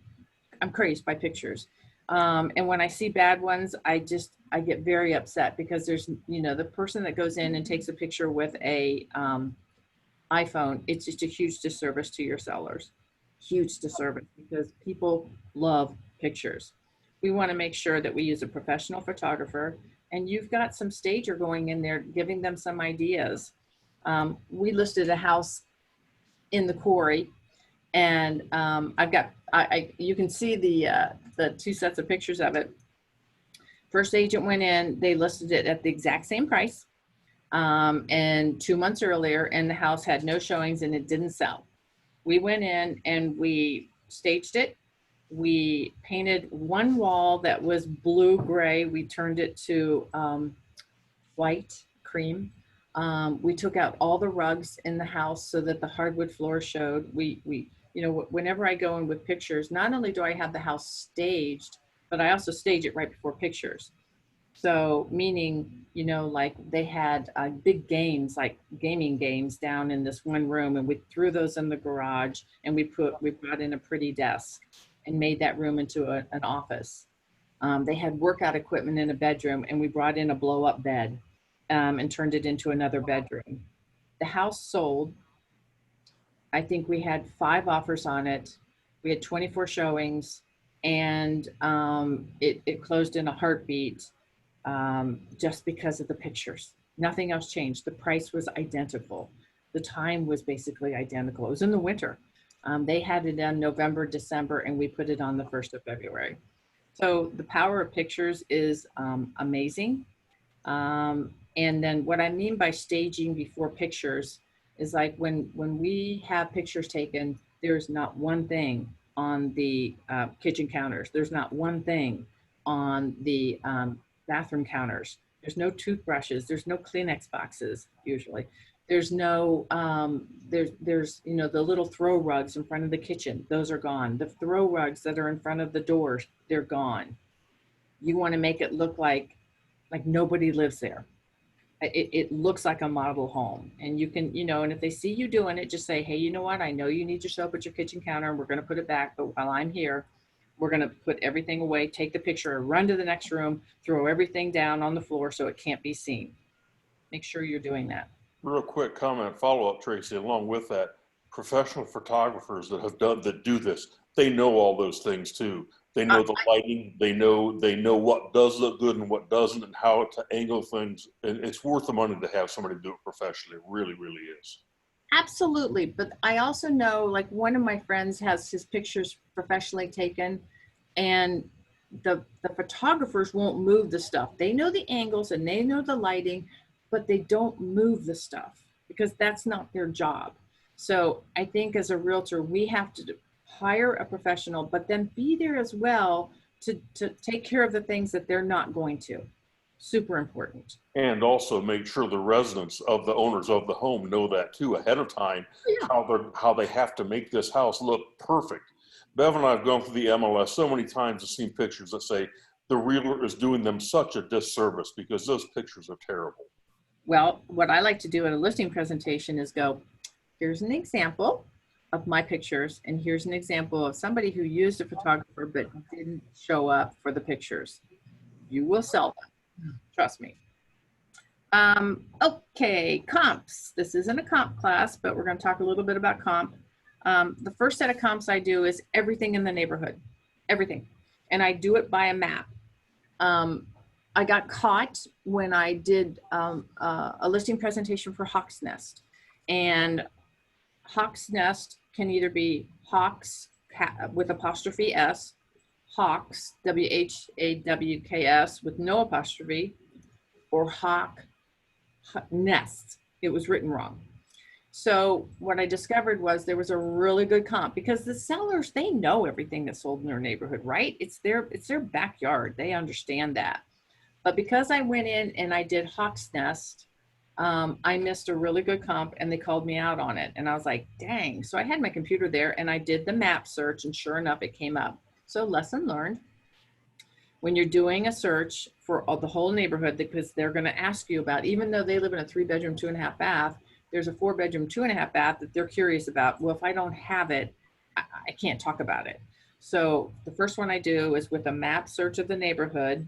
I'm crazed by pictures. And when I see bad ones, I get very upset because there's, you know, the person that goes in and takes a picture with a iPhone, it's just a huge disservice to your sellers. Huge disservice, because people love pictures. We want to make sure that we use a professional photographer, and you've got some stager going in there giving them some ideas. We listed a house in the quarry, and I've got, you can see the 2 sets of pictures of it. First agent went in, they listed it at the exact same price. And 2 months earlier, and the house had no showings and it didn't sell. We went in and we staged it. We painted one wall that was blue gray. We turned it to white cream. We took out all the rugs in the house so that the hardwood floor showed. We you know, whenever I go in with pictures, not only do I have the house staged, but I also stage it right before pictures. So meaning, you know, like they had big games, like gaming games down in this one room, and we threw those in the garage, and we brought in a pretty desk and made that room into an office. They had workout equipment in a bedroom, and we brought in a blow up bed and turned it into another bedroom. The house sold. I think we had 5 offers on it. We had 24 showings, and it closed in a heartbeat. Just because of the pictures. Nothing else changed. The price was identical. The time was basically identical. It was in the winter. They had it in November, December, and we put it on the 1st of February. So the power of pictures is amazing. And then what I mean by staging before pictures is like when we have pictures taken, there's not one thing on the kitchen counters. There's not one thing on the bathroom counters. There's no toothbrushes. There's no Kleenex boxes usually. There's no, there's, you know, the little throw rugs in front of the kitchen. Those are gone. The throw rugs that are in front of the doors, they're gone. You want to make it look like nobody lives there. It looks like a model home, and you can, you know, and if they see you doing it, just say, hey, you know what? I know you need your soap at your kitchen counter, and we're going to put it back. But while I'm here, we're going to put everything away, take the picture, run to the next room, throw everything down on the floor so it can't be seen. Make sure you're doing that. Real quick comment, follow up, Tracy, along with that, professional photographers that do this, they know all those things too. They know the lighting, they know what does look good and what doesn't, and how to angle things. And it's worth the money to have somebody do it professionally. It really, really is. Absolutely. But I also know, like, one of my friends has his pictures professionally taken, and the photographers won't move the stuff. They know the angles and they know the lighting, but they don't move the stuff because that's not their job. So I think as a realtor, we have to hire a professional, but then be there as well to take care of the things that they're not going to. Super important. And also make sure the residents of the owners of the home know that too ahead of time, how they have to make this house look perfect. Bev and I have gone through the MLS so many times and seen pictures that say the realtor is doing them such a disservice because those pictures are terrible. Well, what I like to do at a listing presentation is go, here's an example of my pictures, and here's an example of somebody who used a photographer but didn't show up for the pictures. You will sell them. Trust me. Okay, comps. This isn't a comp class, but we're going to talk a little bit about comp. The first set of comps I do is everything in the neighborhood, everything. And I do it by a map. I got caught when I did a listing presentation for Hawk's Nest. And Hawk's Nest can either be Hawks with apostrophe S, Hawks, WHAWKS with no apostrophe, or Hawk Nest. It was written wrong. So what I discovered was there was a really good comp because the sellers, they know everything that's sold in their neighborhood, right? It's their backyard. They understand that. But because I went in and I did Hawk's Nest, I missed a really good comp and they called me out on it. And I was like, dang. So I had my computer there and I did the map search and sure enough, it came up. So lesson learned. When you're doing a search for the whole neighborhood, because they're going to ask you about, even though they live in a 3-bedroom, 2.5 bath, there's a 4-bedroom, 2.5 bath that they're curious about. Well, if I don't have it, I can't talk about it. So the first one I do is with a map search of the neighborhood,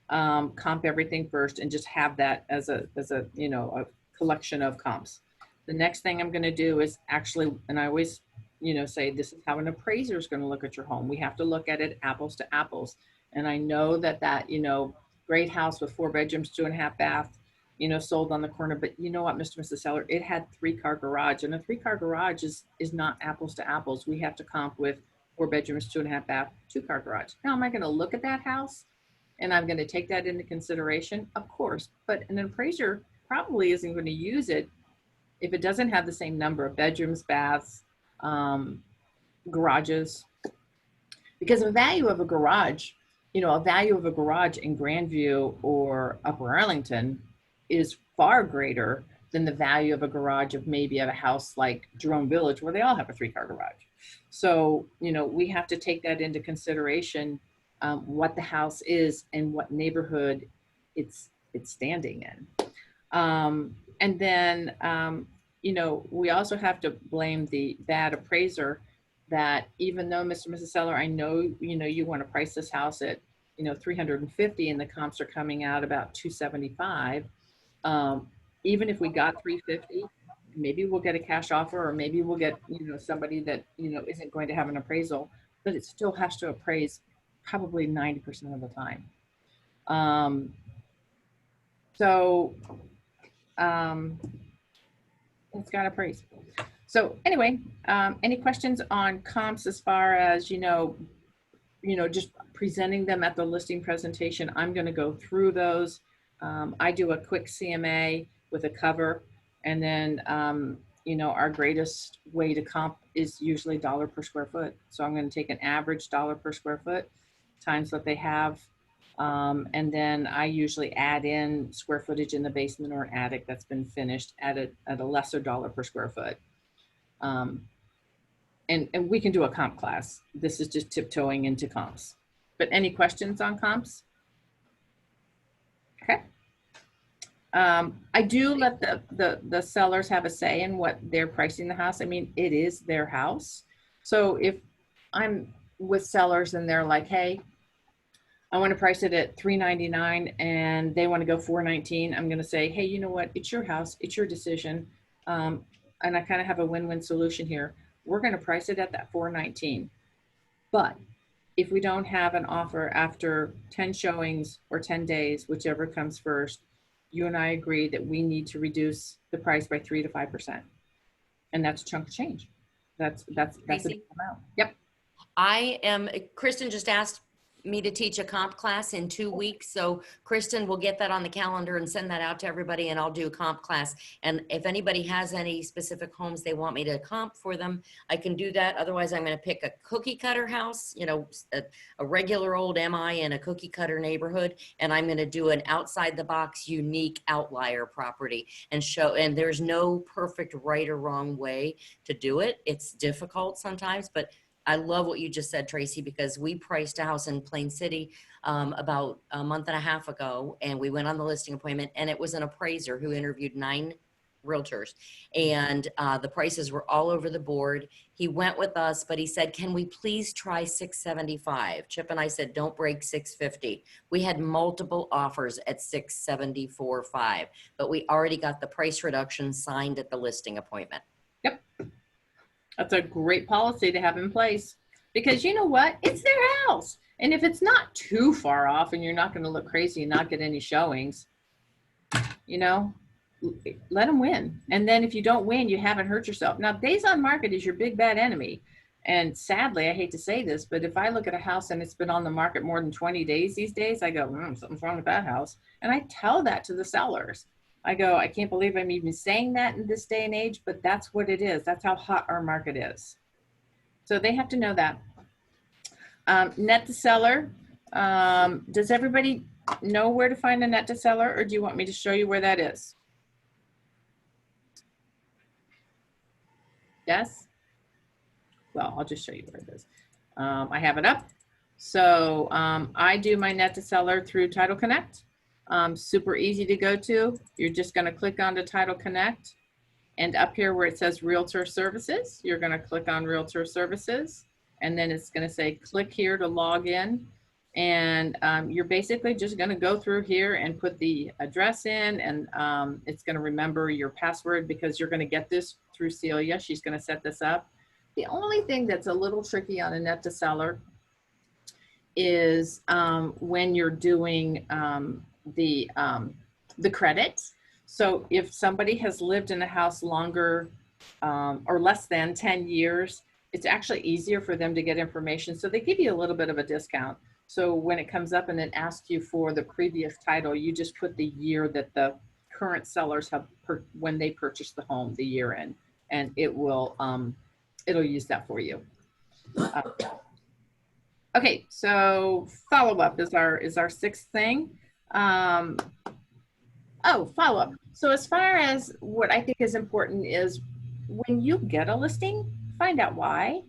comp everything first and just have that as a a collection of comps. The next thing I'm going to do is actually, and I always say this is how an appraiser is going to look at your home. We have to look at it apples to apples. And I know that great house with 4 bedrooms, 2.5 bath, sold on the corner, but you know what, Mr. and Mrs. Seller, it had 3-car garage, and a 3-car garage is not apples to apples. We have to comp with 4 bedrooms, 2.5 bath, 2-car garage. Now, am I going to look at that house and I'm going to take that into consideration? Of course, but an appraiser probably isn't going to use it if it doesn't have the same number of bedrooms, baths, garages, because the value of a garage, a value of a garage in Grandview or Upper Arlington is far greater than the value of a garage of maybe at a house like Jerome Village where they all have a 3-car garage. So, we have to take that into consideration, what the house is and what neighborhood it's standing in. And then, we also have to blame the bad appraiser that even though Mr. and Mrs. Seller, I know, you want to price this house at, 350 and the comps are coming out about 275. Even if we got 350, maybe we'll get a cash offer, or maybe we'll get, somebody that, isn't going to have an appraisal, but it still has to appraise probably 90% of the time. It's got to appraise. So anyway, any questions on comps as far as, just presenting them at the listing presentation? I'm going to go through those. I do a quick CMA with a cover, and then, our greatest way to comp is usually dollar per square foot. So I'm going to take an average dollar per square foot times what they have. And then I usually add in square footage in the basement or attic that's been finished at a lesser dollar per square foot. And we can do a comp class. This is just tiptoeing into comps. But any questions on comps? Okay. I do let the sellers have a say in what they're pricing the house. I mean, it is their house. So if I'm with sellers and they're like, hey, I want to price it at $399 and they want to go $419, I'm going to say, hey, you know what? It's your house. It's your decision. And I kind of have a win-win solution here. We're going to price it at that $419. But if we don't have an offer after 10 showings or 10 days, whichever comes first, you and I agree that we need to reduce the price by 3 to 5%. And that's chunk change. That's a big amount. Yep. Kristen just asked me to teach a comp class in 2 weeks. So Kristen will get that on the calendar and send that out to everybody, and I'll do a comp class. And if anybody has any specific homes they want me to comp for them, I can do that. Otherwise, I'm going to pick a cookie cutter house, a regular old MI in a cookie cutter neighborhood. And I'm going to do an outside the box, unique outlier property and there's no perfect right or wrong way to do it. It's difficult sometimes, but I love what you just said, Tracy, because we priced a house in Plain City about a month and a half ago, and we went on the listing appointment, and it was an appraiser who interviewed 9 realtors, and the prices were all over the board. He went with us, but he said, can we please try 675? Chip and I said, don't break 650. We had multiple offers at 674.5, but we already got the price reduction signed at the listing appointment. Yep. That's a great policy to have in place, because you know what? It's their house. And if it's not too far off and you're not going to look crazy and not get any showings, you know, let them win. And then if you don't win, you haven't hurt yourself. Now, days on market is your big bad enemy. And sadly, I hate to say this, but if I look at a house and it's been on the market more than 20 days these days, I go, something's wrong with that house. And I tell that to the sellers. I go, I can't believe I'm even saying that in this day and age, but that's what it is. That's how hot our market is. So they have to know that. Net to seller. Does everybody know where to find a net to seller, or do you want me to show you where that is? Yes? Well, I'll just show you where it is. I have it up. So I do my net to seller through Title Connect. Super easy to go to. You're just going to click on the Title Connect, and up here where it says Realtor Services, you're going to click on Realtor Services, and then it's going to say click here to log in. And you're basically just going to go through here and put the address in, and it's going to remember your password, because you're going to get this through Celia. She's going to set this up. The only thing that's a little tricky on a net to seller is when you're doing the credits. So if somebody has lived in a house longer or less than 10 years, it's actually easier for them to get information. So they give you a little bit of a discount. So when it comes up and it asks you for the previous title, you just put the year that the current sellers have when they purchased the home, the year in, and it will it'll use that for you. Okay, so follow-up is our sixth thing. Follow-up. So as far as what I think is important is when you get a listing, find out why.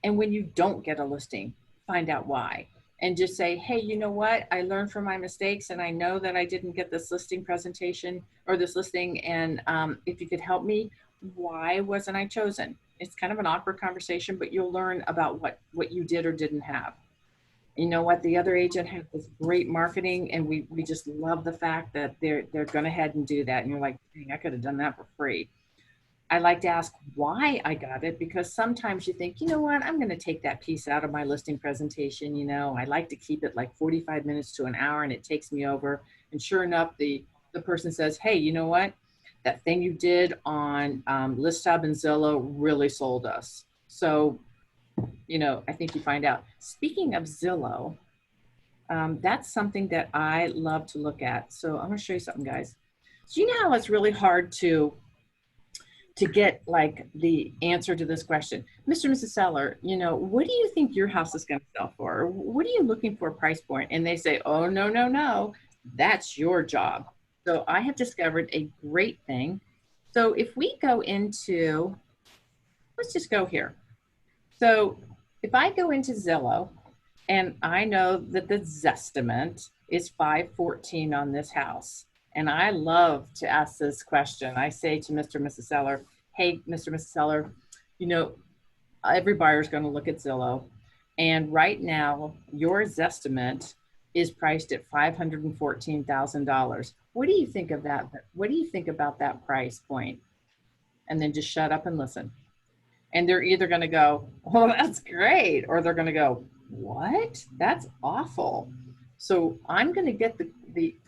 And when you don't get a listing, find out why. And just say, hey, you know what? I learned from my mistakes, and I know that I didn't get this listing presentation or this listing. And if you could help me, why wasn't I chosen? It's kind of an awkward conversation, but you'll learn about what you did or didn't have. You know what? The other agent has this great marketing, and we just love the fact that they're going ahead and do that. And you're like, dang, I could have done that for free. I like to ask why I got it, because sometimes you think, you know what, I'm going to take that piece out of my listing presentation. You know, I like to keep it like 45 minutes to an hour, and it takes me over. And sure enough, the person says, hey, you know what, that thing you did on ListHub and Zillow really sold us. So, you know, I think you find out. Speaking of Zillow, that's something that I love to look at. So I'm going to show you something, guys. So you know how it's really hard to get like the answer to this question. Mr. and Mrs. Seller, you know, what do you think your house is going to sell for? Or what are you looking for a price point? And they say, oh, no, no, no, that's your job. So I have discovered a great thing. So if we go into, let's just go here. So if I go into Zillow and I know that the Zestimate is $514 on this house, and I love to ask this question. I say to Mr. and Mrs. Seller, hey, Mr. and Mrs. Seller, you know, every buyer is going to look at Zillow. And right now, your Zestimate is priced at $514,000. What do you think of that? What do you think about that price point? And then just shut up and listen. And they're either going to go, oh, that's great. Or they're going to go, what? That's awful. So I'm going to get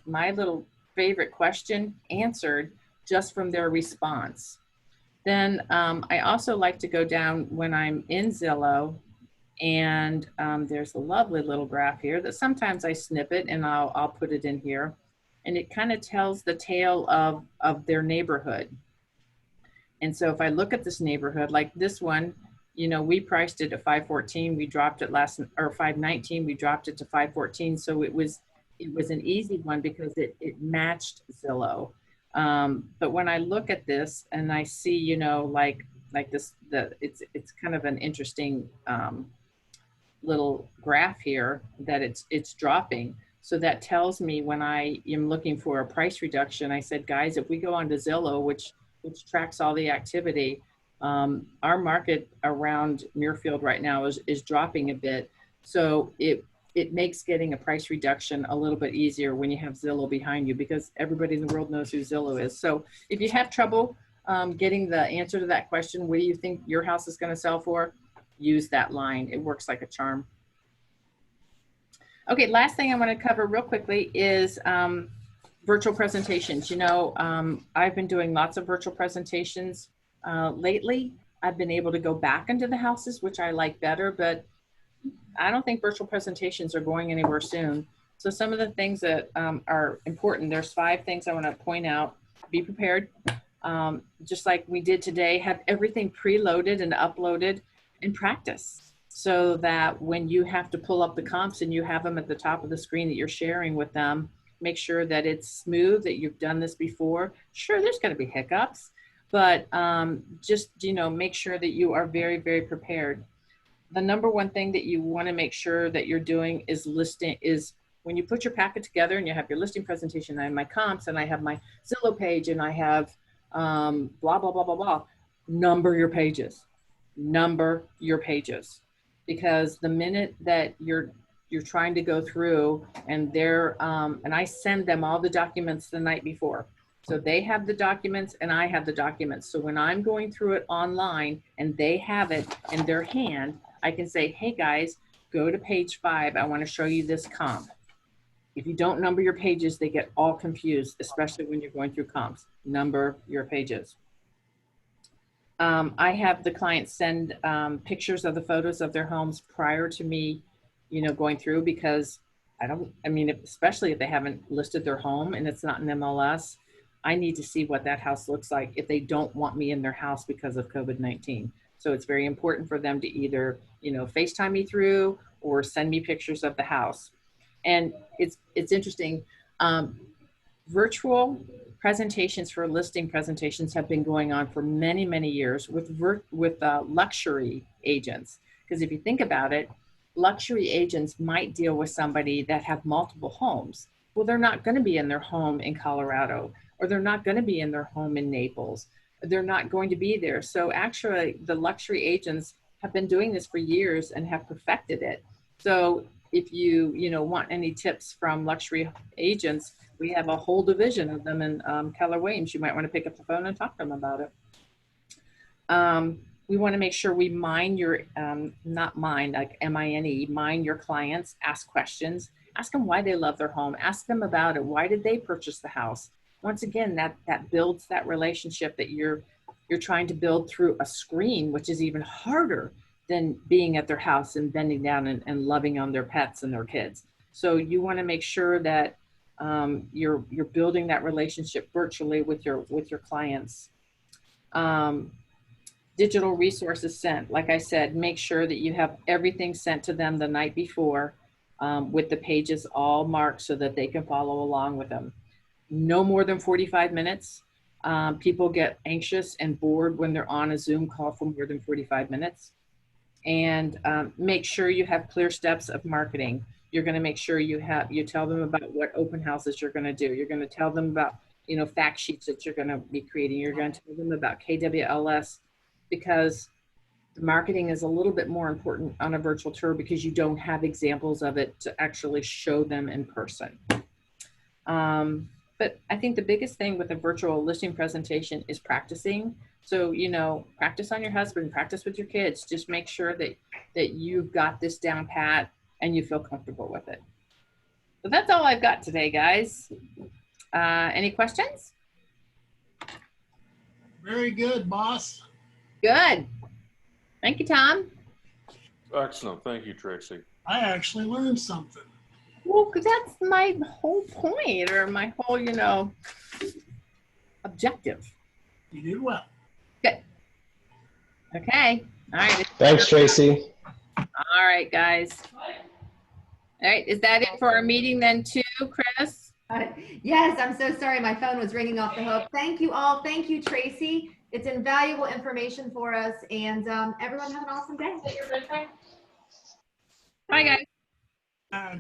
my little favorite question answered just from their response. Then I also like to go down when I'm in Zillow, and there's a lovely little graph here that sometimes I snip it and I'll put it in here, and it kind of tells the tale of their neighborhood. And so if I look at this neighborhood, like this one, you know, we priced it at $514, we dropped it $519, we dropped it to $514. So it was an easy one because it matched Zillow. But when I look at this and I see, you know, like this, it's kind of an interesting little graph here that it's dropping. So that tells me when I am looking for a price reduction, I said, guys, if we go on to Zillow, which which tracks all the activity. Our market around Muirfield right now is dropping a bit. So it makes getting a price reduction a little bit easier when you have Zillow behind you, because everybody in the world knows who Zillow is. So if you have trouble getting the answer to that question, what do you think your house is going to sell for? Use that line. It works like a charm. Okay, last thing I want to cover real quickly is virtual presentations. You know, I've been doing lots of virtual presentations lately. I've been able to go back into the houses, which I like better, but I don't think virtual presentations are going anywhere soon. So some of the things that are important, there's 5 things I want to point out. Be prepared. Just like we did today, have everything preloaded and uploaded and practice, so that when you have to pull up the comps and you have them at the top of the screen that you're sharing with them, make sure that it's smooth, that you've done this before. Sure, there's going to be hiccups, but just, you know, make sure that you are very, very prepared. The number one thing that you want to make sure that you're doing is when you put your packet together and you have your listing presentation, I have my comps and I have my Zillow page and I have blah, blah, blah, blah, blah. Number your pages. Number your pages. Because the minute that you're trying to go through and and I send them all the documents the night before. So they have the documents and I have the documents. So when I'm going through it online and they have it in their hand, I can say, hey guys, go to page 5. I want to show you this comp. If you don't number your pages, they get all confused, especially when you're going through comps. Number your pages. I have the clients send pictures of the photos of their homes prior to me, you know, going through, because especially if they haven't listed their home and it's not an MLS, I need to see what that house looks like if they don't want me in their house because of COVID-19. So it's very important for them to either, you know, FaceTime me through or send me pictures of the house. And it's interesting. Virtual presentations for listing presentations have been going on for many, many years with luxury agents. Because if you think about it, luxury agents might deal with somebody that have multiple homes. Well, they're not going to be in their home in Colorado, or they're not going to be in their home in Naples. They're not going to be there. So actually, the luxury agents have been doing this for years and have perfected it. So if you want any tips from luxury agents, we have a whole division of them in Keller Williams. You might want to pick up the phone and talk to them about it. We want to make sure we mine your, not mine, like M-I-N-E, mine your clients, ask questions, ask them why they love their home, ask them about it. Why did they purchase the house? Once again, that builds that relationship that you're trying to build through a screen, which is even harder than being at their house and bending down and loving on their pets and their kids. So you want to make sure that you're building that relationship virtually with your clients. Digital resources sent. Like I said, make sure that you have everything sent to them the night before with the pages all marked so that they can follow along with them. No more than 45 minutes. People get anxious and bored when they're on a Zoom call for more than 45 minutes. And make sure you have clear steps of marketing. You're going to make sure you tell them about what open houses you're going to do. You're going to tell them about, fact sheets that you're going to be creating. You're going to tell them about KWLS, because the marketing is a little bit more important on a virtual tour because you don't have examples of it to actually show them in person. But I think the biggest thing with a virtual listing presentation is practicing. So, practice on your husband, practice with your kids. Just make sure that you've got this down pat and you feel comfortable with it. So that's all I've got today, guys. Any questions? Very good, boss. Good. Thank you, Tom. Excellent. Thank you, Tracy. I actually learned something. Well, that's my whole point, or my whole, objective. You did well. Good. Okay. All right. Thanks, Tracy. All right, guys. All right. Is that it for our meeting then too, Chris? Yes, I'm so sorry. My phone was ringing off the hook. Thank you all. Thank you, Tracy. It's invaluable information for us. And everyone have an awesome day. Bye, guys.